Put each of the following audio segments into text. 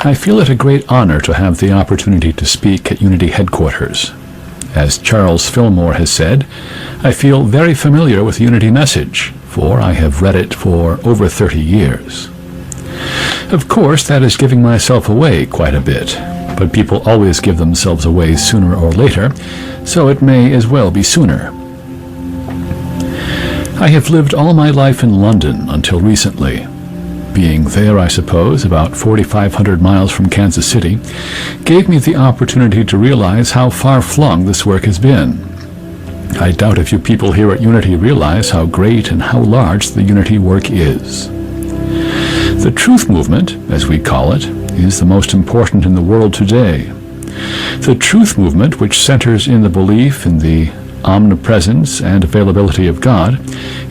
I feel it a great honor to have the opportunity to speak at Unity headquarters. As Charles Fillmore has said, I feel very familiar with the Unity message, for I have read it for over 30 years. Of course, that is giving myself away quite a bit, but people always give themselves away sooner or later, so it may as well be sooner. I have lived all my life in London until recently. Being there, I suppose, about 4,500 miles from Kansas City, gave me the opportunity to realize how far-flung this work has been. I doubt a few people here at Unity realize how great and how large the Unity work is. The truth movement, as we call it, is the most important in the world today. The truth movement, which centers in the belief in the omnipresence and availability of God,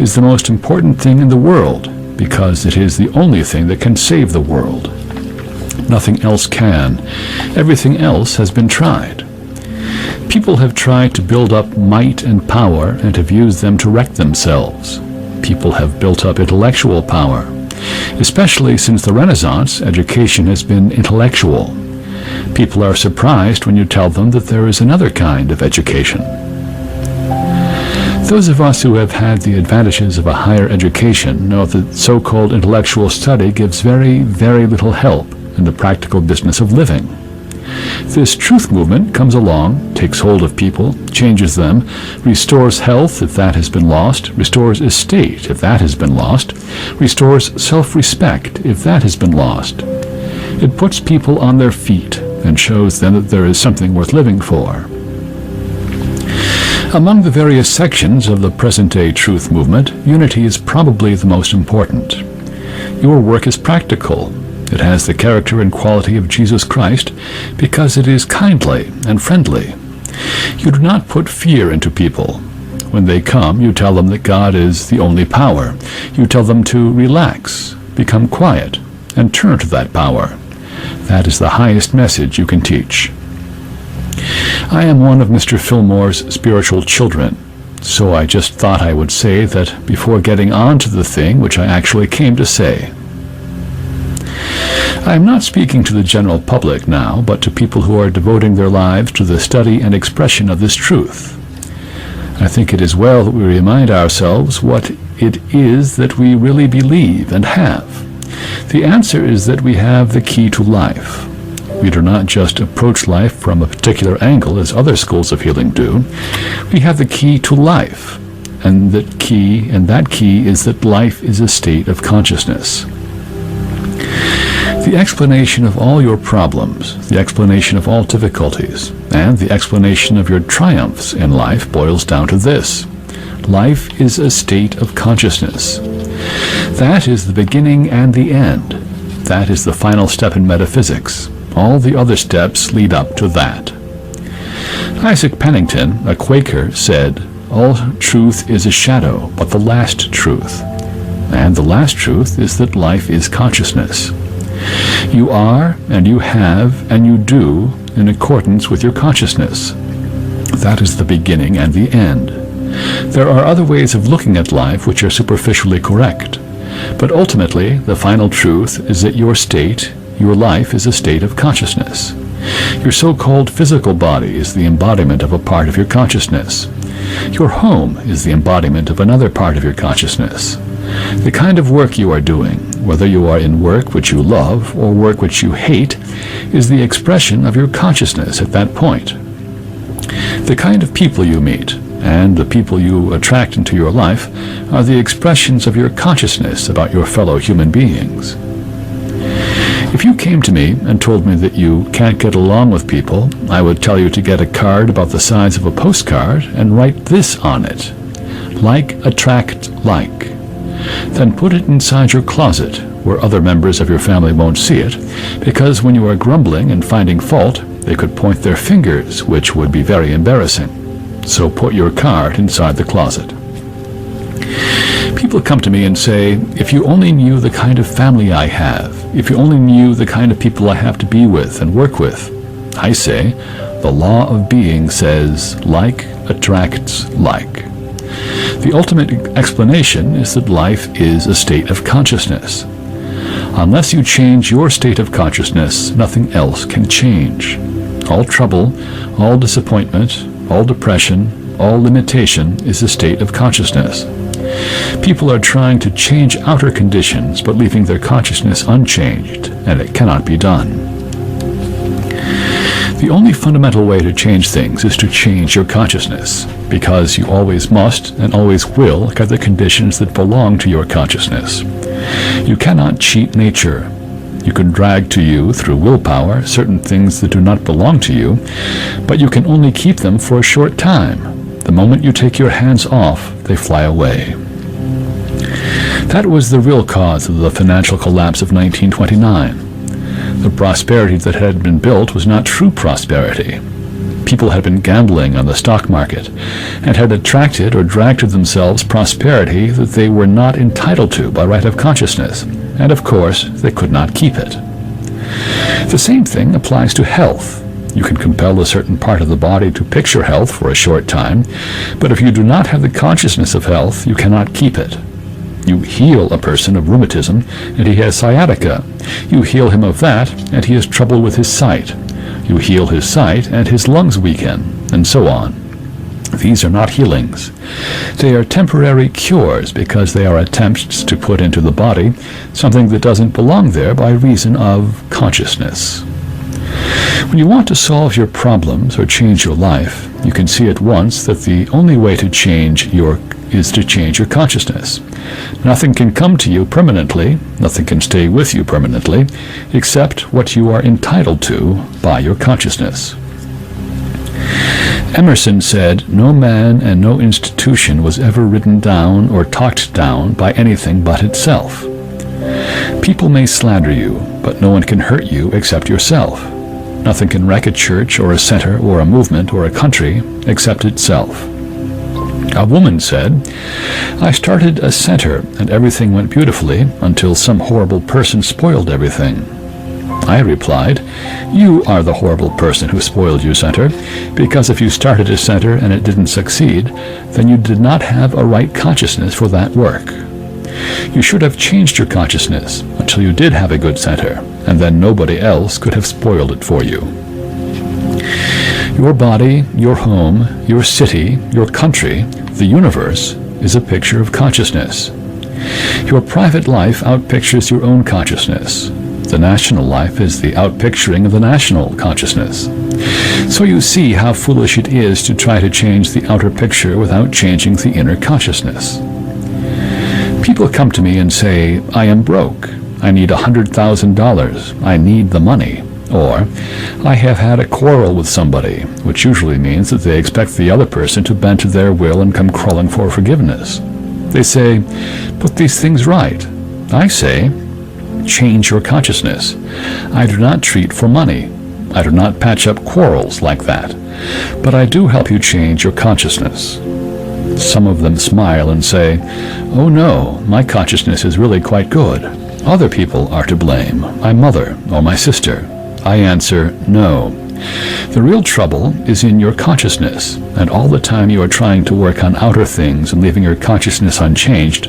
is the most important thing in the world, because it is the only thing that can save the world. Nothing else can. Everything else has been tried. People have tried to build up might and power and have used them to wreck themselves. People have built up intellectual power. Especially since the Renaissance, education has been intellectual. People are surprised when you tell them that there is another kind of education. Those of us who have had the advantages of a higher education know that so-called intellectual study gives very, very little help in the practical business of living. This truth movement comes along, takes hold of people, changes them, restores health if that has been lost, restores estate if that has been lost, restores self-respect if that has been lost. It puts people on their feet and shows them that there is something worth living for. Among the various sections of the present-day truth movement, Unity is probably the most important. Your work is practical. It has the character and quality of Jesus Christ because it is kindly and friendly. You do not put fear into people. When they come, you tell them that God is the only power. You tell them to relax, become quiet, and turn to that power. That is the highest message you can teach. I am one of Mr. Fillmore's spiritual children, so I just thought I would say that before getting on to the thing which I actually came to say. I am not speaking to the general public now, but to people who are devoting their lives to the study and expression of this truth. I think it is well that we remind ourselves what it is that we really believe and have. The answer is that we have the key to life. We do not just approach life from a particular angle as other schools of healing do. We have the key to life, and that key is that life is a state of consciousness. The explanation of all your problems, the explanation of all difficulties, and the explanation of your triumphs in life boils down to this. Life is a state of consciousness. That is the beginning and the end. That is the final step in metaphysics. All the other steps lead up to that. Isaac Pennington, a Quaker, said, "All truth is a shadow, but the last truth." And the last truth is that life is consciousness. You are, and you have, and you do in accordance with your consciousness. That is the beginning and the end. There are other ways of looking at life which are superficially correct, but ultimately the final truth is that your state, your life, is a state of consciousness. Your so-called physical body is the embodiment of a part of your consciousness. Your home is the embodiment of another part of your consciousness. The kind of work you are doing, whether you are in work which you love or work which you hate, is the expression of your consciousness at that point. The kind of people you meet and the people you attract into your life are the expressions of your consciousness about your fellow human beings. If you came to me and told me that you can't get along with people, I would tell you to get a card about the size of a postcard and write this on it: like attract like. Then put it inside your closet where other members of your family won't see it, because when you are grumbling and finding fault, they could point their fingers, which would be very embarrassing. So put your card inside the closet. People come to me and say, if you only knew the kind of family I have, if you only knew the kind of people I have to be with and work with. I say, the law of being says, like attracts like. The ultimate explanation is that life is a state of consciousness. Unless you change your state of consciousness, nothing else can change. All trouble, all disappointment, all depression, all limitation is a state of consciousness. People are trying to change outer conditions, but leaving their consciousness unchanged, and it cannot be done. The only fundamental way to change things is to change your consciousness, because you always must and always will get the conditions that belong to your consciousness. You cannot cheat nature. You can drag to you, through willpower, certain things that do not belong to you, but you can only keep them for a short time. The moment you take your hands off, they fly away. That was the real cause of the financial collapse of 1929. The prosperity that had been built was not true prosperity. People had been gambling on the stock market and had attracted or dragged to themselves prosperity that they were not entitled to by right of consciousness, and of course they could not keep it. The same thing applies to health. You can compel a certain part of the body to picture health for a short time, but if you do not have the consciousness of health, you cannot keep it. You heal a person of rheumatism, and he has sciatica. You heal him of that, and he has trouble with his sight. You heal his sight, and his lungs weaken, and so on. These are not healings. They are temporary cures because they are attempts to put into the body something that doesn't belong there by reason of consciousness. When you want to solve your problems or change your life, you can see at once that the only way to change is to change your consciousness. Nothing can come to you permanently, nothing can stay with you permanently, except what you are entitled to by your consciousness. Emerson said, "No man and no institution was ever ridden down or talked down by anything but itself." People may slander you, but no one can hurt you except yourself. Nothing can wreck a church or a center or a movement or a country except itself. A woman said, "I started a center and everything went beautifully until some horrible person spoiled everything." I replied, "You are the horrible person who spoiled your center, because if you started a center and it didn't succeed, then you did not have a right consciousness for that work. You should have changed your consciousness until you did have a good center, and then nobody else could have spoiled it for you." Your body, your home, your city, your country, the universe is a picture of consciousness. Your private life outpictures your own consciousness. The national life is the outpicturing of the national consciousness. So you see how foolish it is to try to change the outer picture without changing the inner consciousness. People come to me and say, "I am broke. I need $100,000. I need the money." Or, "I have had a quarrel with somebody," which usually means that they expect the other person to bend to their will and come crawling for forgiveness. They say, "Put these things right." I say, "Change your consciousness. I do not treat for money. I do not patch up quarrels like that. But I do help you change your consciousness." Some of them smile and say, "Oh no, my consciousness is really quite good. Other people are to blame, my mother or my sister." I answer, "No. The real trouble is in your consciousness, and all the time you are trying to work on outer things and leaving your consciousness unchanged,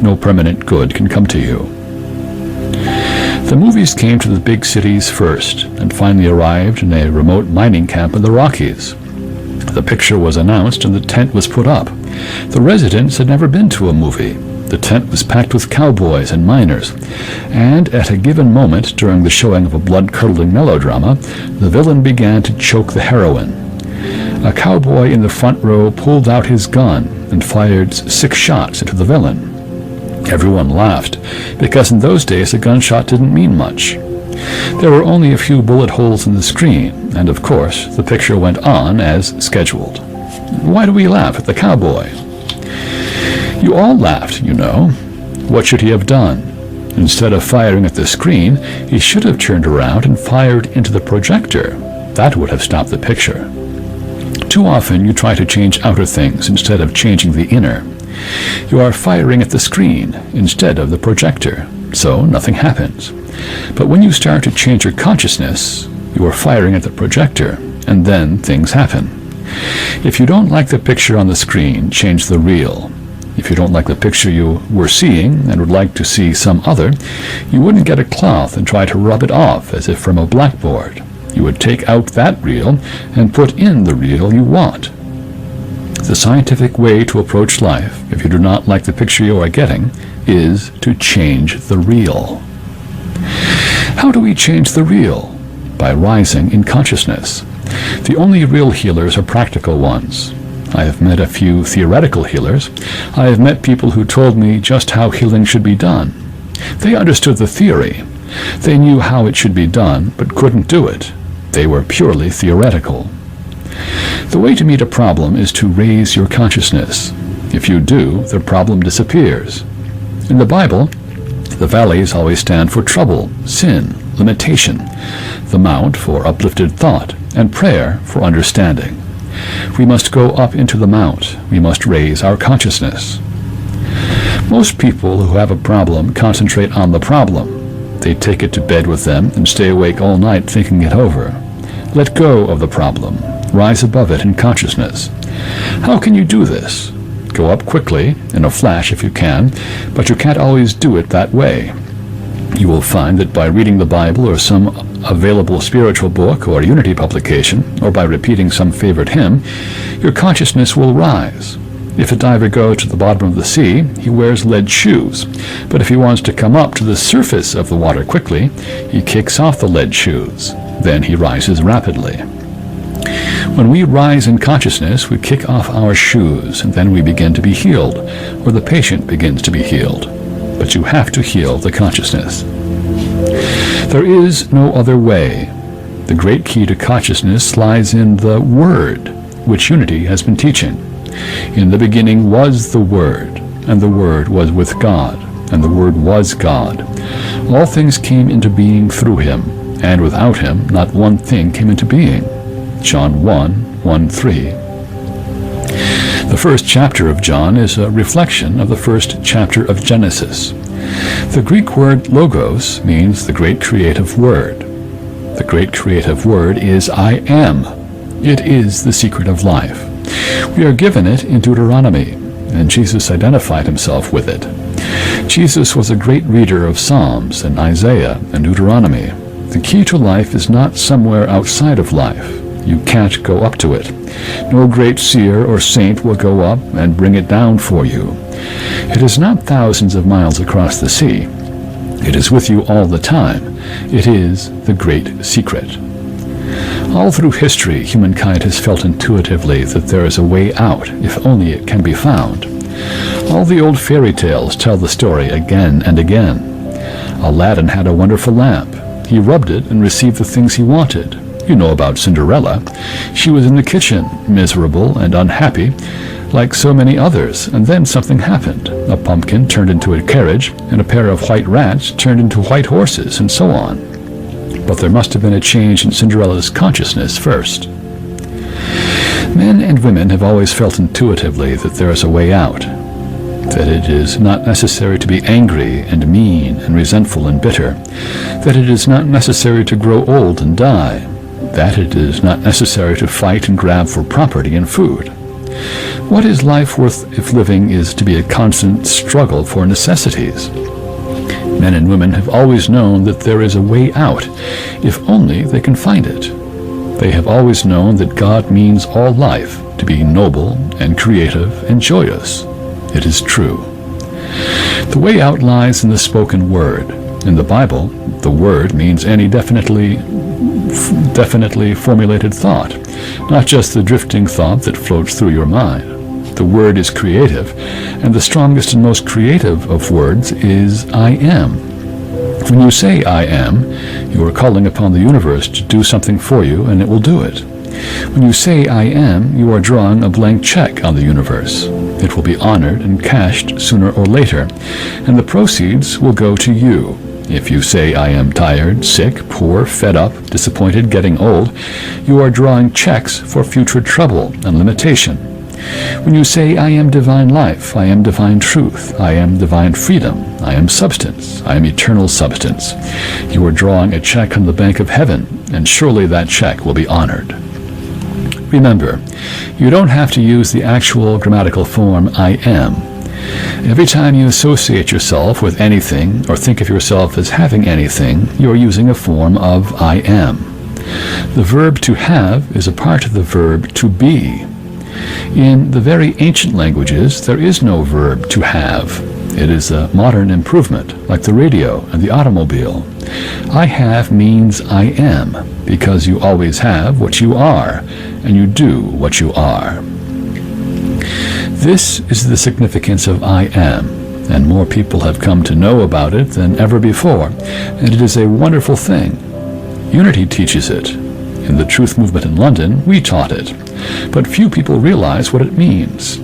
no permanent good can come to you." The movies came to the big cities first, and finally arrived in a remote mining camp in the Rockies. The picture was announced and the tent was put up. The residents had never been to a movie. The tent was packed with cowboys and miners, and at a given moment during the showing of a blood-curdling melodrama, the villain began to choke the heroine. A cowboy in the front row pulled out his gun and fired 6 shots into the villain. Everyone laughed, because in those days a gunshot didn't mean much. There were only a few bullet holes in the screen, and of course the picture went on as scheduled. Why do we laugh at the cowboy? You all laughed, you know. What should he have done? Instead of firing at the screen, he should have turned around and fired into the projector. That would have stopped the picture. Too often you try to change outer things instead of changing the inner. You are firing at the screen instead of the projector, so nothing happens. But when you start to change your consciousness, you are firing at the projector, and then things happen. If you don't like the picture on the screen, change the reel. If you don't like the picture you were seeing and would like to see some other, you wouldn't get a cloth and try to rub it off as if from a blackboard. You would take out that reel and put in the reel you want. The scientific way to approach life, if you do not like the picture you are getting, is to change the reel. How do we change the reel? By rising in consciousness. The only real healers are practical ones. I have met a few theoretical healers. I have met people who told me just how healing should be done. They understood the theory. They knew how it should be done, but couldn't do it. They were purely theoretical. The way to meet a problem is to raise your consciousness. If you do, the problem disappears. In the Bible, the valleys always stand for trouble, sin, limitation, the mount for uplifted thought, and prayer for understanding. We must go up into the mount. We must raise our consciousness. Most people who have a problem concentrate on the problem. They take it to bed with them and stay awake all night thinking it over. Let go of the problem. Rise above it in consciousness. How can you do this? Go up quickly, in a flash if you can, but you can't always do it that way. You will find that by reading the Bible or some available spiritual book or Unity publication, or by repeating some favorite hymn, your consciousness will rise. If a diver goes to the bottom of the sea, he wears lead shoes. But if he wants to come up to the surface of the water quickly, he kicks off the lead shoes. Then he rises rapidly. When we rise in consciousness, we kick off our shoes, and then we begin to be healed, or the patient begins to be healed. But you have to heal the consciousness. There is no other way. The great key to consciousness lies in the Word, which Unity has been teaching. In the beginning was the Word, and the Word was with God, and the Word was God. All things came into being through him, and without him not one thing came into being. John 1:1-3. The first chapter of John is a reflection of the first chapter of Genesis. The Greek word logos means the great creative word. The great creative word is I am. It is the secret of life. We are given it in Deuteronomy, and Jesus identified himself with it. Jesus was a great reader of Psalms and Isaiah and Deuteronomy. The key to life is not somewhere outside of life. You can't go up to it. No great seer or saint will go up and bring it down for you. It is not thousands of miles across the sea. It is with you all the time. It is the great secret. All through history, humankind has felt intuitively that there is a way out, if only it can be found. All the old fairy tales tell the story again and again. Aladdin had a wonderful lamp. He rubbed it and received the things he wanted. You know about Cinderella. She was in the kitchen, miserable and unhappy, like so many others, and then something happened. A pumpkin turned into a carriage, and a pair of white rats turned into white horses, and so on. But there must have been a change in Cinderella's consciousness first. Men and women have always felt intuitively that there is a way out, that it is not necessary to be angry and mean and resentful and bitter, that it is not necessary to grow old and die, that it is not necessary to fight and grab for property and food. What is life worth if living is to be a constant struggle for necessities? Men and women have always known that there is a way out, if only they can find it. They have always known that God means all life to be noble and creative and joyous. It is true. The way out lies in the spoken word. In the Bible, the word means any definitely formulated thought, not just the drifting thought that floats through your mind. The word is creative, and the strongest and most creative of words is I am. When you say I am, you are calling upon the universe to do something for you, and it will do it. When you say I am, you are drawing a blank check on the universe. It will be honored and cashed sooner or later, and the proceeds will go to you. If you say I am tired, sick, poor, fed up, disappointed, getting old, you are drawing checks for future trouble and limitation. When you say I am divine life, I am divine truth, I am divine freedom, I am substance, I am eternal substance, you are drawing a check on the bank of heaven, and surely that check will be honored. Remember, you don't have to use the actual grammatical form I am. Every time you associate yourself with anything or think of yourself as having anything, you are using a form of I am. The verb to have is a part of the verb to be. In the very ancient languages, there is no verb to have. It is a modern improvement, like the radio and the automobile. I have means I am, because you always have what you are, and you do what you are. This is the significance of I am, and more people have come to know about it than ever before, and it is a wonderful thing. Unity teaches it. In the Truth Movement in London, we taught it, but few people realize what it means.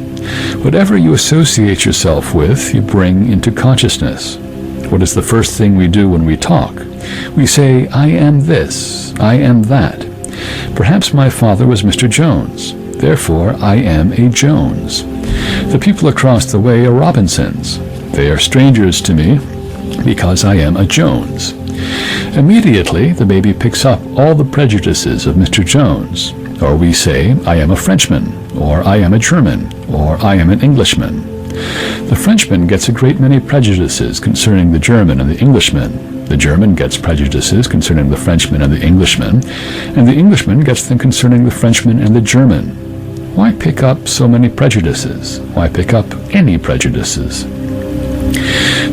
Whatever you associate yourself with, you bring into consciousness. What is the first thing we do when we talk? We say, I am this, I am that. Perhaps my father was Mr. Jones, therefore I am a Jones. The people across the way are Robinsons. They are strangers to me because I am a Jones. Immediately, the baby picks up all the prejudices of Mr. Jones. Or we say, I am a Frenchman, or I am a German, or I am an Englishman. The Frenchman gets a great many prejudices concerning the German and the Englishman. The German gets prejudices concerning the Frenchman and the Englishman, and the Englishman gets them concerning the Frenchman and the German. Why pick up so many prejudices? Why pick up any prejudices?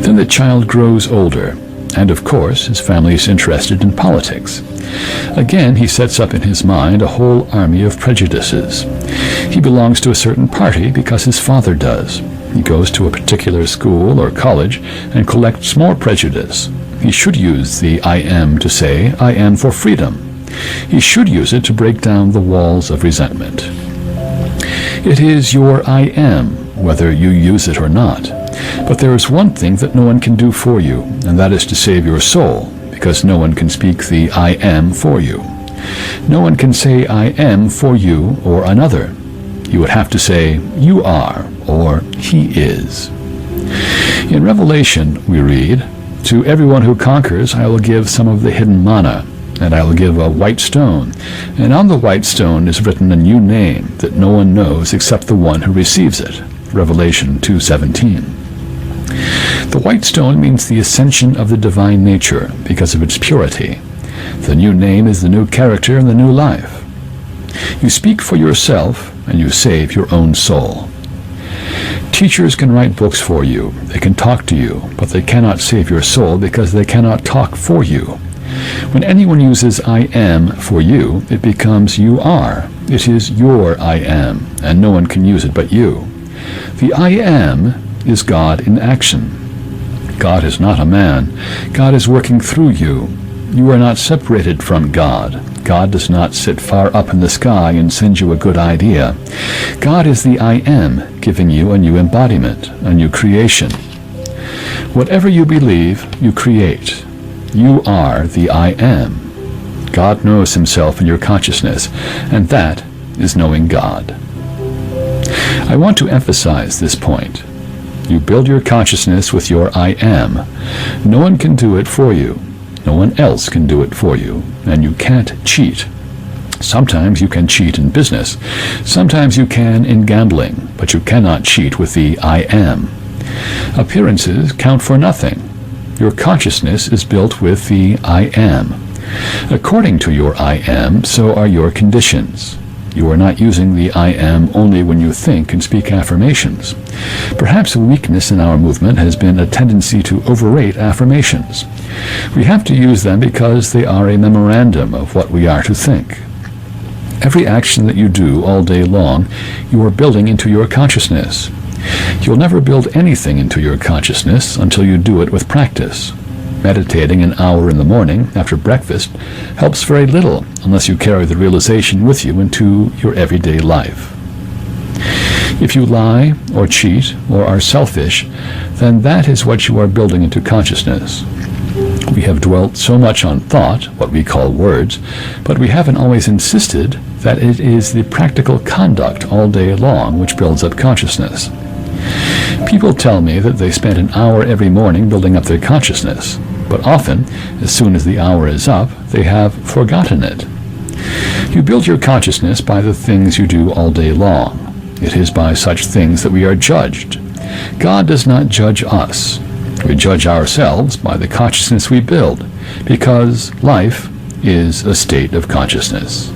Then the child grows older, and of course his family is interested in politics. Again, he sets up in his mind a whole army of prejudices. He belongs to a certain party because his father does. He goes to a particular school or college and collects more prejudice. He should use the I am to say, I am for freedom. He should use it to break down the walls of resentment. It is your I am, whether you use it or not. But there is one thing that no one can do for you, and that is to save your soul, because no one can speak the I am for you. No one can say I am for you or another. You would have to say you are or he is. In Revelation we read, to everyone who conquers I will give some of the hidden manna, and I will give a white stone, and on the white stone is written a new name that no one knows except the one who receives it. Revelation 2:17. The white stone means the ascension of the divine nature because of its purity. The new name is the new character and the new life. You speak for yourself and you save your own soul. Teachers can write books for you, they can talk to you, but they cannot save your soul because they cannot talk for you. When anyone uses I am for you, it becomes you are. It is your I am, and no one can use it but you. The I am is God in action. God is not a man. God is working through you. You are not separated from God. God does not sit far up in the sky and send you a good idea. God is the I am, giving you a new embodiment, a new creation. Whatever you believe, you create. You are the I am. God knows himself in your consciousness, and that is knowing God. I want to emphasize this point. You build your consciousness with your I am. No one can do it for you. No one else can do it for you, and you can't cheat. Sometimes you can cheat in business. Sometimes you can in gambling, but you cannot cheat with the I am. Appearances count for nothing. Your consciousness is built with the I am. According to your I am, so are your conditions. You are not using the I am only when you think and speak affirmations. Perhaps a weakness in our movement has been a tendency to overrate affirmations. We have to use them because they are a memorandum of what we are to think. Every action that you do all day long, you are building into your consciousness. You'll never build anything into your consciousness until you do it with practice. Meditating an hour in the morning after breakfast helps very little unless you carry the realization with you into your everyday life. If you lie or cheat or are selfish, then that is what you are building into consciousness. We have dwelt so much on thought, what we call words, but we haven't always insisted that it is the practical conduct all day long which builds up consciousness. People tell me that they spend an hour every morning building up their consciousness, but often, as soon as the hour is up, they have forgotten it. You build your consciousness by the things you do all day long. It is by such things that we are judged. God does not judge us. We judge ourselves by the consciousness we build, because life is a state of consciousness.